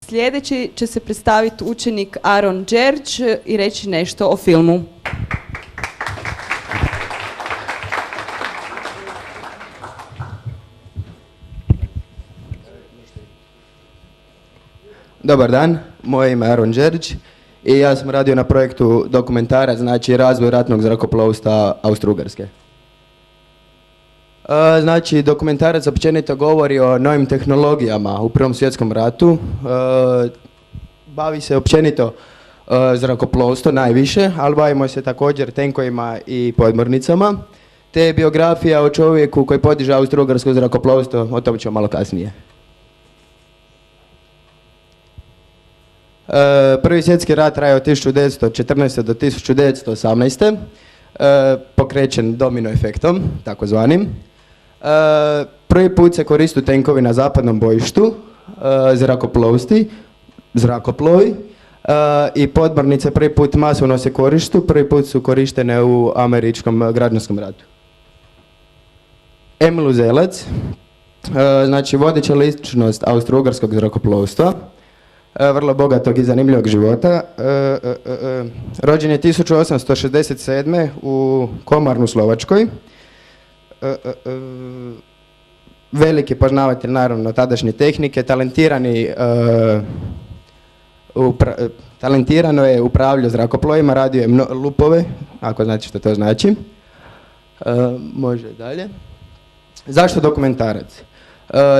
Sljedeći će se predstaviti učenik Aaron Đerđ i reći nešto o filmu. Dobar dan, moje ime je Aaron Đerđ i ja sam radio na projektu dokumentara, znači razvoj ratnog zrakoplovstva Austro-Ugarske. Znači, dokumentarac općenito govori o novim tehnologijama u Prvom svjetskom ratu. Bavi se općenito zrakoplovstvo najviše, ali bavimo se također tenkovima i podmornicama. Te je biografija o čovjeku koji podiže Austro-Ugarsko zrakoplovstvo, o tom ćemo malo kasnije. Prvi svjetski rat traje od 1914. do 1918. Pokrećen domino efektom, takozvanim. Prvi put se koriste tenkovi na zapadnom bojištu, zrakoplovi i podmornice prvi put masovno se korištu, prvi put su korištene u američkom građanskom ratu. Emil Uzelac, znači vodeća ličnost austro-ugarskog zrakoplovstva, vrlo bogatog i zanimljivog života. Rođen je 1867. u Komarnu, Slovačkoj. Veliki poznavatelj naravno tadašnje tehnike, talentirano je upravljao zrakoplovima, radio je lupove, ako znači što to znači. Može dalje. Zašto dokumentarac?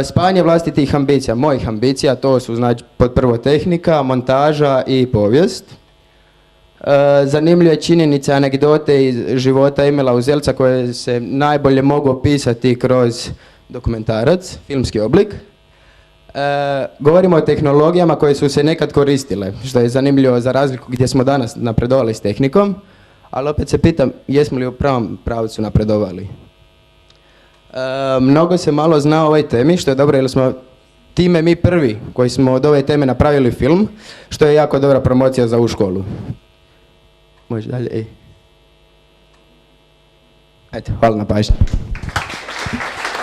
Spajanje vlastitih ambicija, mojih ambicija, to su znači pod prvo tehnika, montaža i povijest. Zanimljive činjenice, anegdote iz života Emila Uzelca koje se najbolje mogu opisati kroz dokumentarac, filmski oblik. Govorimo o tehnologijama koje su se nekad koristile, što je zanimljivo za razliku gdje smo danas napredovali s tehnikom, ali opet se pitam jesmo li u pravom pravcu napredovali. Mnogo se malo zna o ovoj temi, što je dobro jer smo time mi prvi koji smo od ove teme napravili film, što je jako dobra promocija za ovu školu. Može dalje. Ajde, hvala na pažnji.